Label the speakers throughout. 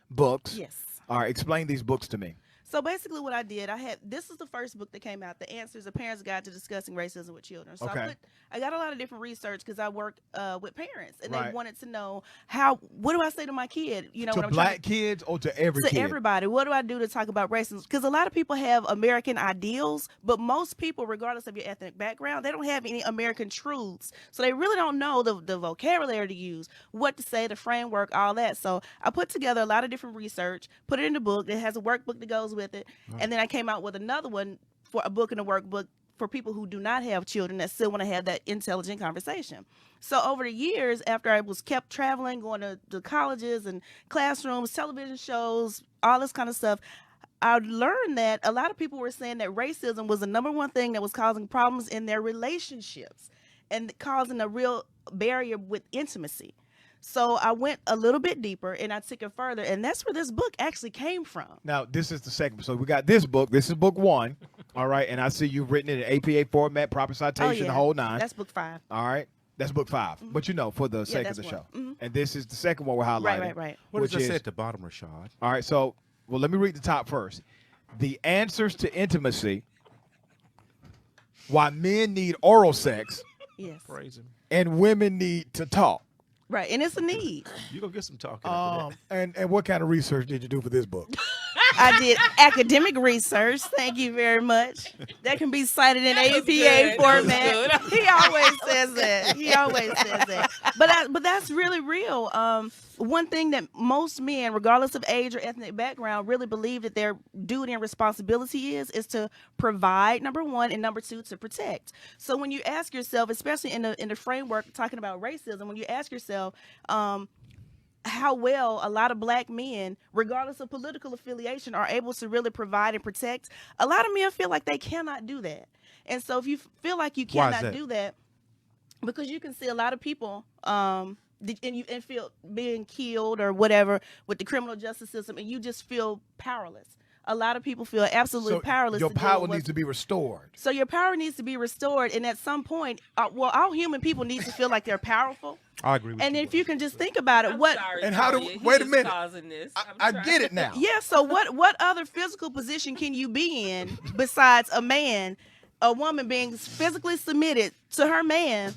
Speaker 1: books.
Speaker 2: Yes.
Speaker 1: All right, explain these books to me.
Speaker 2: So basically what I did, this is the first book that came out, The Answers, A Parent's Guide to Discussing Racism with Children. So
Speaker 1: Okay.
Speaker 2: I got a lot of different research because I work with parents, and
Speaker 1: Right.
Speaker 2: they wanted to know what do I say to my kid? You know,
Speaker 1: To
Speaker 2: when I'm
Speaker 1: black kids or to every
Speaker 2: to
Speaker 1: kid?
Speaker 2: everybody. What do I do to talk about racism? Because a lot of people have American ideals, but most people, regardless of your ethnic background, they don't have any American truths. So they really don't know the vocabulary to use, what to say, the framework, all that. So I put together a lot of different research, put it in the book. It has a workbook that goes with it. And then I came out with another one for a book and a workbook for people who do not have children that still want to have that intelligent conversation. So over the years, after I was kept traveling, going to colleges and classrooms, television shows, all this kind of stuff, I learned that a lot of people were saying that racism was the number one thing that was causing problems in their relationships and causing a real barrier with intimacy. So I went a little bit deeper and I took it further, and that's where this book actually came from.
Speaker 1: Now, this is the second. So we got this book. This is book 1. All right. And I see you've written it in APA format, proper citation, the whole 9.
Speaker 2: That's book 5.
Speaker 1: All right. That's book 5.
Speaker 2: Mm-hmm.
Speaker 1: But for the sake of the
Speaker 2: that's
Speaker 1: show.
Speaker 2: one. Mm-hmm.
Speaker 1: And this is the second one we're highlighting.
Speaker 2: Right.
Speaker 3: What
Speaker 1: which
Speaker 3: does it
Speaker 1: is,
Speaker 3: say at the bottom, Rashad?
Speaker 1: all right. So, well, let me read the top first. The answers to intimacy, why men need oral sex
Speaker 2: Yes.
Speaker 3: Praise him.
Speaker 1: and women need to talk.
Speaker 2: Right. And it's a need.
Speaker 3: You gonna get some talking after that.
Speaker 1: And what kind of research did you do for this book?
Speaker 2: I did academic research. Thank you very much. That can be cited in
Speaker 4: That was
Speaker 2: APA
Speaker 4: good.
Speaker 2: format.
Speaker 4: That was
Speaker 2: He always says that. He always says that. But that's really real. One thing that most men, regardless of age or ethnic background, really believe that their duty and responsibility is to provide, number one, and number two, to protect. So when you ask yourself, especially in the framework talking about racism, when you ask yourself, how well a lot of black men, regardless of political affiliation, are able to really provide and protect, a lot of men feel like they cannot do that. And so if you feel like you
Speaker 3: Why is
Speaker 2: cannot
Speaker 3: that?
Speaker 2: do that, because you can see a lot of people and feel being killed or whatever with the criminal justice system, and you just feel powerless. A lot of people feel absolutely powerless.
Speaker 1: Your
Speaker 2: to deal
Speaker 1: power
Speaker 2: with
Speaker 1: needs to be restored.
Speaker 2: So your power needs to be restored, and at some point, all human people need to feel like they're powerful.
Speaker 3: I agree with
Speaker 2: And
Speaker 3: you.
Speaker 2: if you can just think about it,
Speaker 4: I'm
Speaker 2: what
Speaker 4: sorry,
Speaker 1: And how do
Speaker 4: Troya.
Speaker 1: wait a
Speaker 4: He is
Speaker 1: minute.
Speaker 4: causing this.
Speaker 1: I
Speaker 4: I'm trying-
Speaker 1: get it now.
Speaker 2: Yeah, so what other physical position can you be in besides a man, a woman being physically submitted to her man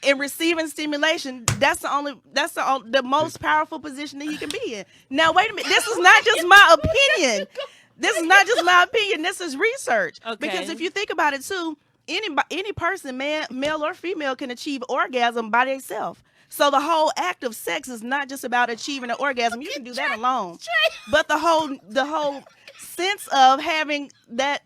Speaker 2: and receiving stimulation? That's the most powerful position that he can be in. Now wait a minute, this is not just my opinion. This is not just my opinion. This is research.
Speaker 4: Okay.
Speaker 2: Because if you think about it too, any person, male or female, can achieve orgasm by themselves. So the whole act of sex is not just about achieving an orgasm. You can do that alone. But the whole sense of having that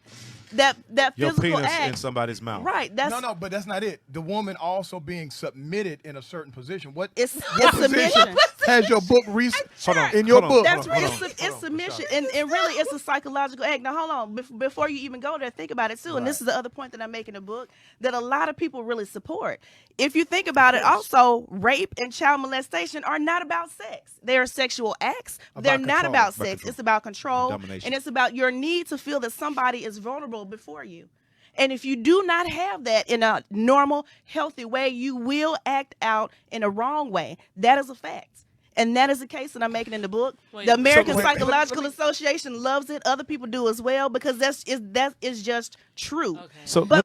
Speaker 3: Your
Speaker 2: physical
Speaker 3: penis
Speaker 2: act,
Speaker 3: in somebody's mouth.
Speaker 2: right? That's
Speaker 1: No, but that's not it. The woman also being submitted in a certain position. What
Speaker 2: it's
Speaker 1: position
Speaker 2: submission.
Speaker 1: has your book
Speaker 3: Hold on,
Speaker 1: in your
Speaker 3: hold on,
Speaker 1: book?
Speaker 2: That's
Speaker 3: hold on,
Speaker 2: it's,
Speaker 3: hold
Speaker 2: it's
Speaker 3: on,
Speaker 2: submission,
Speaker 3: Rashad.
Speaker 2: and really it's a psychological act. Now hold on, before you even go there, think about it too. And this is the other point that I make in the book that a lot of people really support. If you think about it, also rape and child molestation are not about sex. They are sexual acts. They're not
Speaker 1: control.
Speaker 2: about
Speaker 3: About
Speaker 2: sex.
Speaker 3: control.
Speaker 2: It's about control,
Speaker 3: Domination.
Speaker 2: and it's about your need to feel that somebody is vulnerable before you. And if you do not have that in a normal, healthy way, you will act out in a wrong way. That is a fact. And that is the case that I'm making in the book.
Speaker 4: Wait,
Speaker 2: The American
Speaker 1: wait,
Speaker 2: Psychological Association loves it. Other people do as well because that is just true.
Speaker 4: Okay.
Speaker 3: So
Speaker 2: But